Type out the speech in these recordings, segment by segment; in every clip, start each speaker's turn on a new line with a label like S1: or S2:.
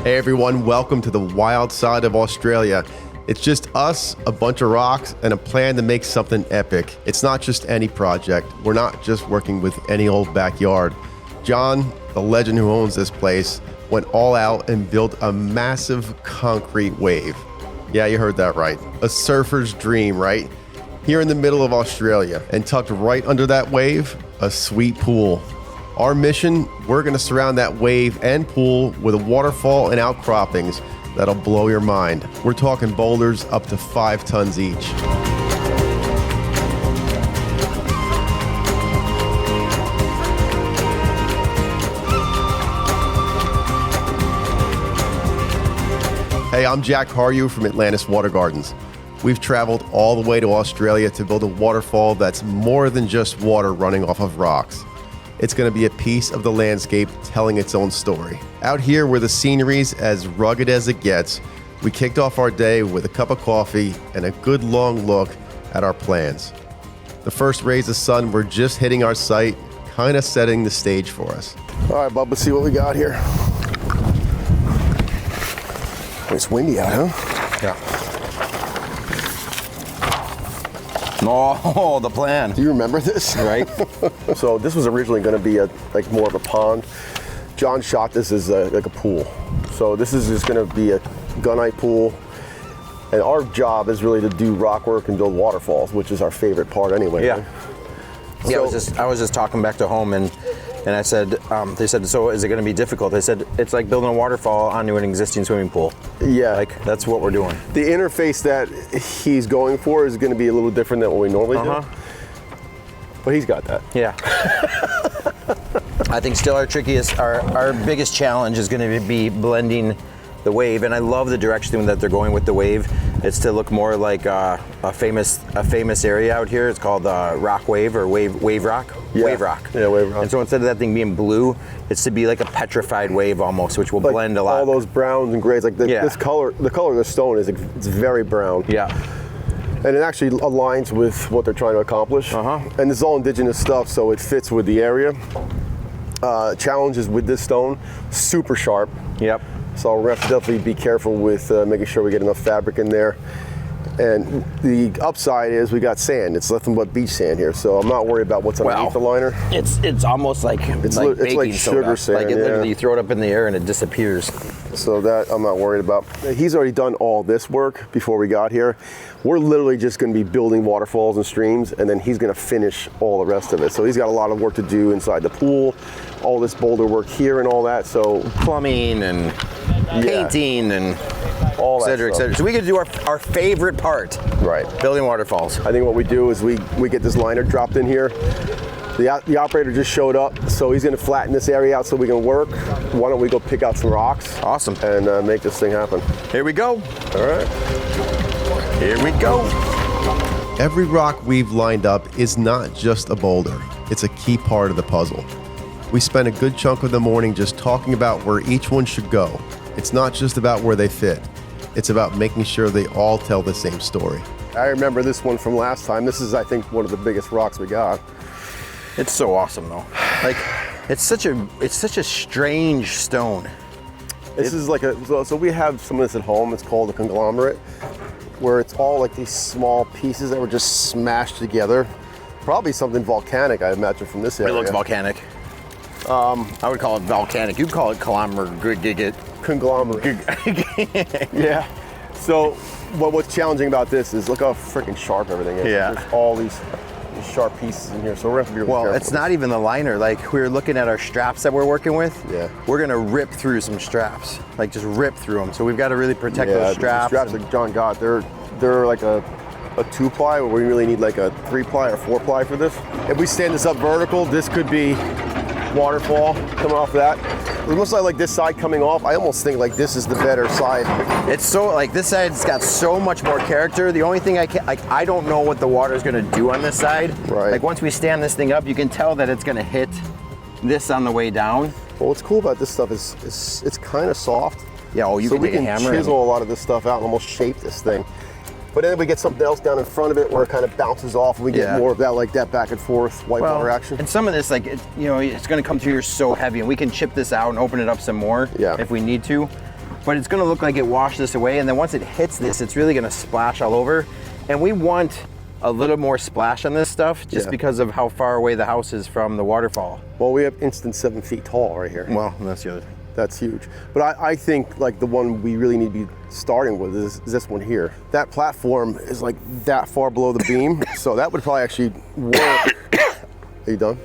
S1: Hey everyone, welcome to the wild side of Australia. It's just us, a bunch of rocks, and a plan to make something epic. It's not just any project. We're not just working with any old backyard. John, the legend who owns this place, went all out and built a massive concrete wave. Yeah, you heard that right. A surfer's dream, right? Here in the middle of Australia, and tucked right under that wave, a sweet pool. Our mission, we're going to surround that wave and pool with a waterfall and outcroppings that'll blow your mind. We're talking boulders up to 5 tons each. Hey, I'm Jack Haryu from Atlantis Water Gardens. We've traveled all the way to Australia to build a waterfall that's more than just water running off of rocks. It's going to be a piece of the landscape telling its own story. Out here where the scenery's as rugged as it gets, we kicked off our day with a cup of coffee and a good long look at our plans. The first rays of sun were just hitting our site, kind of setting the stage for us. All right, Bub, let's see what we got here. It's windy out, huh?
S2: Yeah. Oh, the plan.
S1: Do you remember this?
S2: Right.
S1: So this was originally going to be like more of a pond. John shot this as like a pool. So this is just going to be a gunite pool. And our job is really to do rock work and build waterfalls, which is our favorite part anyway.
S2: Yeah.
S1: Right?
S2: Yeah,
S1: So,
S2: I was just talking back to home and I said, they said, so is it going to be difficult? I said, it's like building a waterfall onto an existing swimming pool.
S1: yeah.
S2: Like, that's what we're doing.
S1: The interface that he's going for is going to be a little different than what we normally do. But he's got that.
S2: Yeah. I think still our biggest challenge is going to be blending the wave, and I love the direction that they're going with the wave. It's to look more like a famous area out here. It's called rock wave or wave rock.
S1: Yeah.
S2: Wave rock.
S1: Yeah, wave rock.
S2: And so instead of that thing being blue, it's to be like a petrified wave almost, which will
S1: Like
S2: blend a lot.
S1: all those browns and grays, like
S2: Yeah.
S1: this color, the color of the stone is it's very brown.
S2: Yeah.
S1: And it actually aligns with what they're trying to accomplish. And this is all indigenous stuff, so it fits with the area. Challenges with this stone, super sharp.
S2: Yep.
S1: So we're going to have to definitely be careful with making sure we get enough fabric in there. And the upside is we got sand. It's nothing but beach sand here, so I'm not worried about what's underneath the liner.
S2: It's almost like
S1: It's
S2: baking
S1: like sugar
S2: soda.
S1: sand.
S2: Like literally you throw it up in the air and it disappears.
S1: So that I'm not worried about. He's already done all this work before we got here. We're literally just going to be building waterfalls and streams, and then he's going to finish all the rest of it. So he's got a lot of work to do inside the pool, all this boulder work here and all that. So
S2: Plumbing and painting and
S1: all that
S2: et cetera, et
S1: stuff.
S2: cetera. So we could do our favorite part.
S1: Right.
S2: Building waterfalls.
S1: I think what we do is we get this liner dropped in here. The operator just showed up, so he's going to flatten this area out so we can work. Why don't we go pick out some rocks?
S2: Awesome.
S1: And make this thing happen.
S2: Here we go.
S1: All right.
S2: Here we go.
S1: Every rock we've lined up is not just a boulder. It's a key part of the puzzle. We spent a good chunk of the morning just talking about where each one should go. It's not just about where they fit. It's about making sure they all tell the same story. I remember this one from last time. This is, I think, one of the biggest rocks we got.
S2: It's so awesome though. Like it's such a strange stone.
S1: This is like so we have some of this at home. It's called a conglomerate, where it's all like these small pieces that were just smashed together. Probably something volcanic, I imagine, from this area.
S2: It looks volcanic. I would call it volcanic. You'd call it conglomerate.
S1: Yeah. So what's challenging about this is look how freaking sharp everything is.
S2: Yeah.
S1: There's all these sharp pieces in here, so we're gonna have to be really careful.
S2: It's not even the liner. Like we were looking at our straps that we're working with.
S1: Yeah.
S2: We're gonna rip through some straps, like just rip through them. So we've got to really protect those straps.
S1: The straps that John got, they're like a 2-ply, where we really need like a 3-ply or 4-ply for this. If we stand this up vertical, this could be waterfall coming off that. It looks like this side coming off. I almost think like this is the better side.
S2: It's so like this side's got so much more character. The only thing I don't know what the water is going to do on this side.
S1: Right.
S2: Like once we stand this thing up, you can tell that it's going to hit this on the way down.
S1: Well, what's cool about this stuff is it's kind of soft.
S2: Yeah. Oh, you can take a hammer.
S1: So we can chisel a lot of this stuff out and almost shape this thing. But then if we get something else down in front of it where it kind of bounces off, and we get more of that, like that back and forth whitewater action.
S2: And some of this, like, it's going to come through here so heavy, and we can chip this out and open it up some more if we need to. but it's gonna look like it washed this away, and then once it hits this, it's really gonna splash all over. And we want a little more splash on this stuff just because of how far away the house is from the waterfall.
S1: Well, we have instant 7 feet tall right here.
S2: Well, that's the other thing.
S1: That's huge. But I think like the one we really need to be starting with is this one here. That platform is like that far below the beam, so that would probably actually work. Are you done?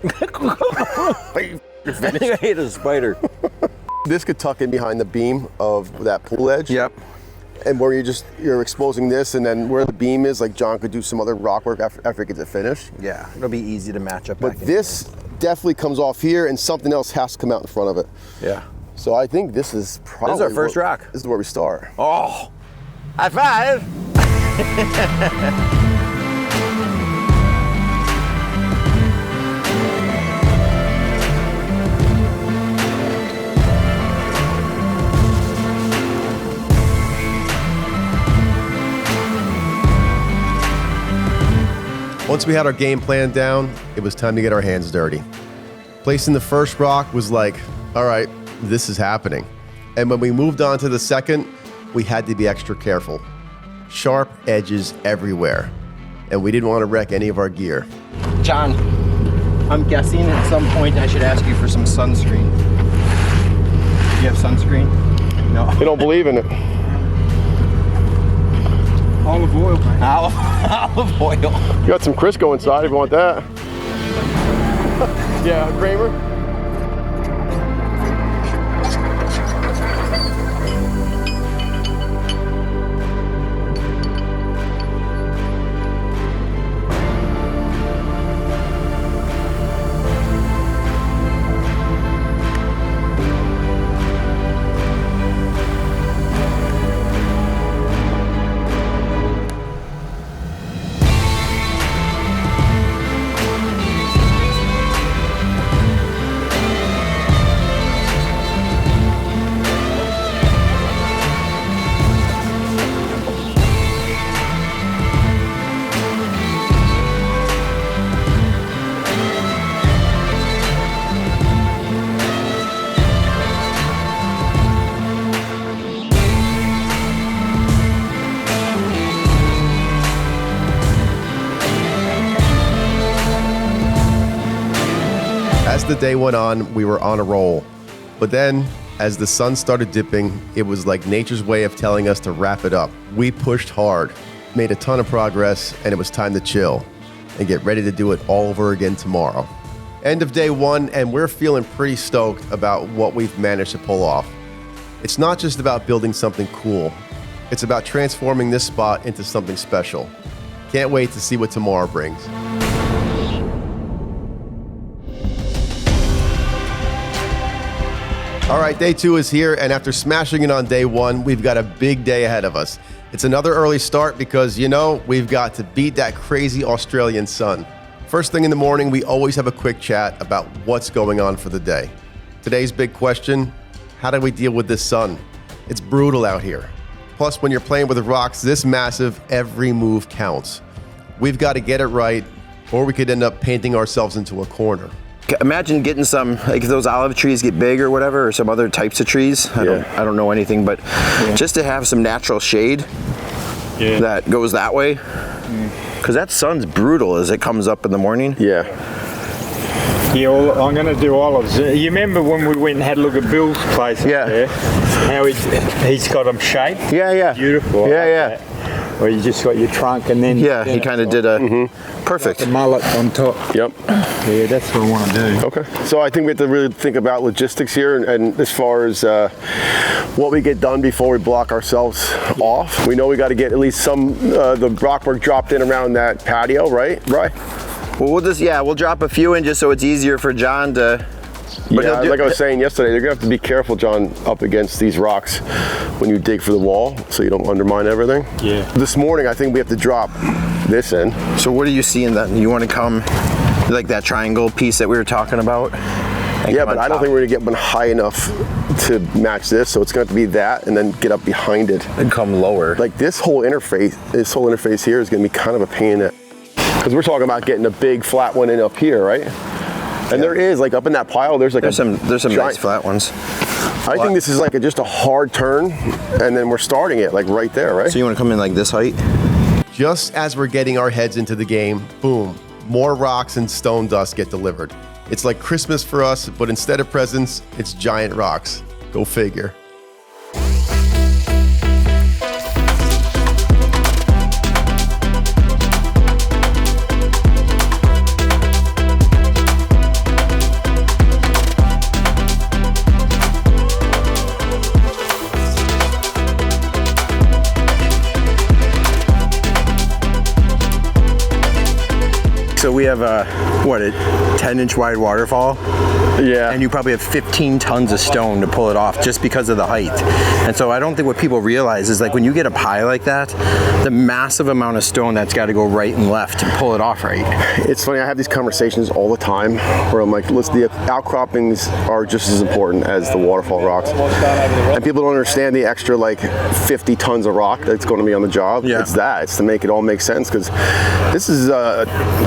S2: I think I hit a spider.
S1: This could tuck in behind the beam of that pool edge.
S2: Yep.
S1: And where you're exposing this, and then where the beam is, like John could do some other rock work after it gets it finished.
S2: Yeah, it'll be easy to match up.
S1: But this definitely comes off here, and something else has to come out in front of it.
S2: Yeah.
S1: So I think this is probably
S2: our first rock.
S1: This is where we start.
S2: Oh, high five.
S1: Once we had our game plan down, it was time to get our hands dirty. Placing the first rock was like, all right, this is happening. And when we moved on to the second, we had to be extra careful. Sharp edges everywhere. And we didn't want to wreck any of our gear.
S2: John, I'm guessing at some point I should ask you for some sunscreen. Do you have sunscreen? No.
S1: They don't believe in it.
S2: Olive oil. Olive oil.
S1: You got some Crisco inside if you want that. Yeah, Kramer. As the day went on, we were on a roll. But then, as the sun started dipping, it was like nature's way of telling us to wrap it up. We pushed hard, made a ton of progress, and it was time to chill and get ready to do it all over again tomorrow. End of day one, and we're feeling pretty stoked about what we've managed to pull off. It's not just about building something cool. It's about transforming this spot into something special. Can't wait to see what tomorrow brings. All right, day two is here, and after smashing it on day one, we've got a big day ahead of us. It's another early start because, you know, we've got to beat that crazy Australian sun. First thing in the morning, we always have a quick chat about what's going on for the day. Today's big question, how do we deal with this sun? It's brutal out here. Plus, when you're playing with rocks this massive, every move counts. We've got to get it right, or we could end up painting ourselves into a corner.
S2: Imagine getting some, like if those olive trees get big or whatever, or some other types of trees. I don't know anything, but just to have some natural shade that goes that way. Because that sun's brutal as it comes up in the morning.
S1: Yeah.
S3: Yeah, I'm going to do olives. You remember when we went and had a look at Bill's place up there? How he's got them shaped?
S2: Yeah.
S3: Beautiful.
S2: Yeah.
S3: Where you just got your trunk and then...
S2: Yeah, he kind of did a... Perfect.
S3: The mullet on top.
S1: Yep.
S3: Yeah, that's what I want to do.
S1: Okay. So I think we have to really think about logistics here, and as far as what we get done before we block ourselves off. We know we got to get at least some the rock work dropped in around that patio, right? Right.
S2: Well, we'll drop a few in just so it's easier for John to...
S1: But yeah, like I was saying yesterday, you're gonna have to be careful, John, up against these rocks when you dig for the wall, so you don't undermine everything.
S3: Yeah.
S1: This morning, I think we have to drop this in.
S2: So what are you seeing then? You want to come like that triangle piece that we were talking about?
S1: Yeah, but I don't think we're gonna get one high enough to match this, so it's gonna have to be that and then get up behind it.
S2: And come lower.
S1: Like this whole interface here is gonna be kind of a pain in it. Because we're talking about getting a big flat one in up here, right? And there is, like up in that pile, there's
S2: some
S1: giant,
S2: nice flat ones.
S1: I think this is like just a hard turn, and then we're starting it like right there, right?
S2: So you want to come in like this height?
S1: Just as we're getting our heads into the game, boom, more rocks and stone dust get delivered. It's like Christmas for us, but instead of presents, it's giant rocks. Go figure.
S2: So we have a 10-inch wide waterfall.
S1: Yeah.
S2: And you probably have 15 tons of stone to pull it off just because of the height. And so I don't think what people realize is like when you get a pie like that, the massive amount of stone that's got to go right and left to pull it off right.
S1: It's funny, I have these conversations all the time where I'm like, listen, the outcroppings are just as important as the waterfall rocks. And people don't understand the extra like 50 tons of rock that's going to be on the job.
S2: Yeah.
S1: It's to make it all make sense, because this is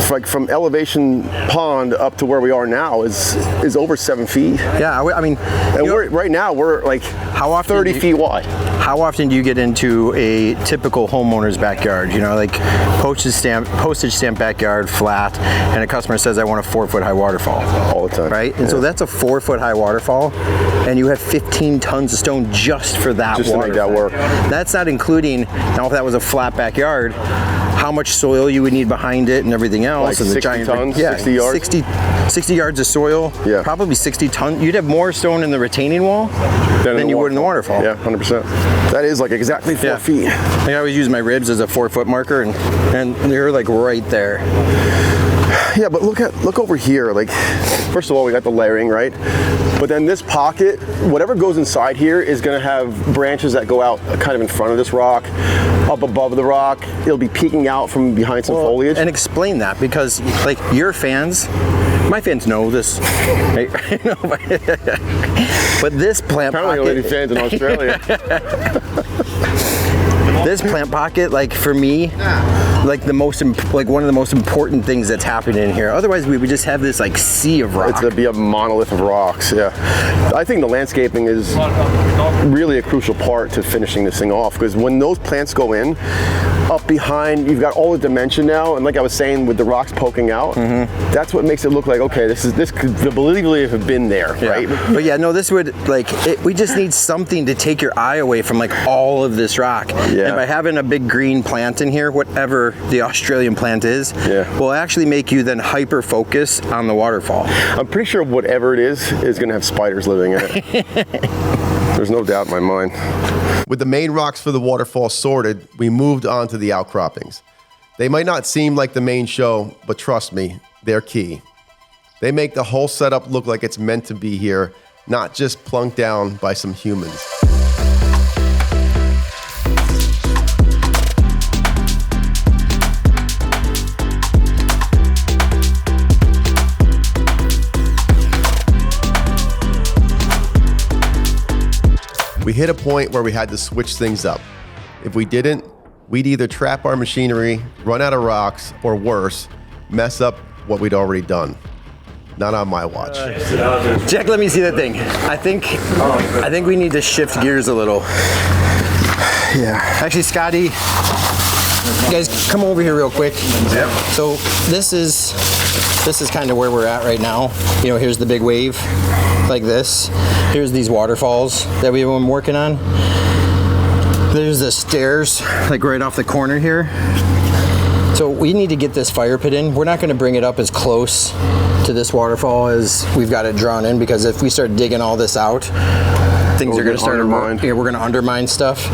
S1: like from elevation pond up to where we are now is over 7 feet.
S2: Yeah, I mean,
S1: and right now we're like
S2: how often
S1: 30 feet wide.
S2: How often do you get into a typical homeowner's backyard? You know, like postage stamp backyard, flat, and a customer says, I want a 4-foot high waterfall.
S1: All the time.
S2: Right? And so that's a 4-foot high waterfall, and you have 15 tons of stone just for that
S1: just
S2: waterfall.
S1: To make that work.
S2: That's not including, now if that was a flat backyard, how much soil you would need behind it and everything else.
S1: Like
S2: and
S1: 60
S2: the giant,
S1: tons, 60 yards?
S2: 60 yards of soil,
S1: yeah.
S2: Probably 60 tons. You'd have more stone in the retaining wall than you would in the waterfall.
S1: Yeah, 100%. That is like exactly 4 feet.
S2: I always use my ribs as a 4-foot marker, and they're like right there.
S1: Yeah, but look over here. Like, first of all, we got the layering, right? But then this pocket, whatever goes inside here is going to have branches that go out kind of in front of this rock, up above the rock. It'll be peeking out from behind some foliage.
S2: And explain that, because like your fans, my fans know this, right? But this plant
S1: apparently
S2: pocket,
S1: only fans in Australia.
S2: This plant pocket, like for me, like one of the most important things that's happening in here. Otherwise, we would just have this like sea of rock.
S1: It's gonna be a monolith of rocks. Yeah, I think the landscaping is really a crucial part to finishing this thing off, because when those plants go in, up behind, you've got all the dimension now, and like I was saying, with the rocks poking out, that's what makes it look like, okay, this could believably have been there, right?
S2: But yeah, no, this would we just need something to take your eye away from like all of this rock.
S1: Yeah.
S2: And by having a big green plant in here, whatever the Australian plant is, will actually make you then hyper focus on the waterfall.
S1: I'm pretty sure whatever it is going to have spiders living in it. There's no doubt in my mind. With the main rocks for the waterfall sorted, we moved on to the outcroppings. They might not seem like the main show, but trust me, they're key. They make the whole setup look like it's meant to be here, not just plunked down by some humans. We hit a point where we had to switch things up. If we didn't, we'd either trap our machinery, run out of rocks, or worse, mess up what we'd already done. Not on my watch.
S2: Jack, let me see that thing. I think we need to shift gears a little.
S1: Yeah.
S2: Actually, Scotty, you guys come over here real quick.
S1: Yep.
S2: So this is kind of where we're at right now. You know, here's the big wave, like this. Here's these waterfalls that we've been working on. There's the stairs, like right off the corner here. So we need to get this fire pit in. We're not going to bring it up as close to this waterfall as we've got it drawn in, because if we start digging all this out, things are going to start
S1: undermined.
S2: we're going to undermine stuff.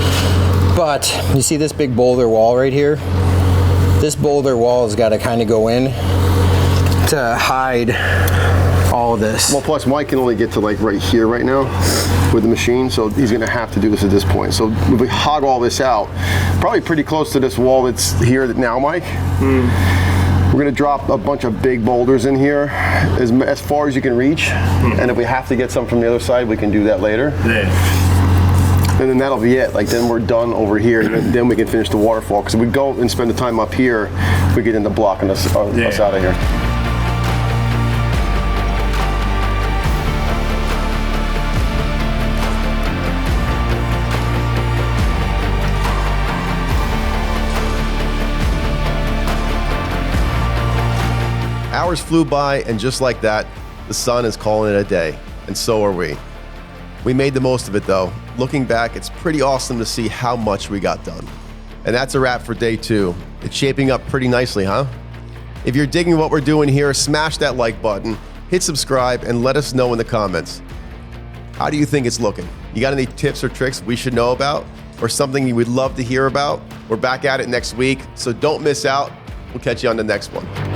S2: But you see this big boulder wall right here? This boulder wall has got to kind of go in to hide all of this.
S1: Well, plus Mike can only get to like right here right now with the machine, so he's going to have to do this at this point. So if we hog all this out, probably pretty close to this wall that's here now, Mike. We're going to drop a bunch of big boulders in here as far as you can reach, and if we have to get some from the other side, we can do that later. And then that'll be it. Like, then we're done over here, and then we can finish the waterfall. Because if we go and spend the time up here, we get into blocking us out of here. Hours flew by, and just like that, the sun is calling it a day, and so are we. We made the most of it though. Looking back, it's pretty awesome to see how much we got done. And that's a wrap for day 2. It's shaping up pretty nicely, huh? If you're digging what we're doing here, smash that like button, hit subscribe, and let us know in the comments. How do you think it's looking? You got any tips or tricks we should know about? Or something you would love to hear about? We're back at it next week, so don't miss out. We'll catch you on the next one.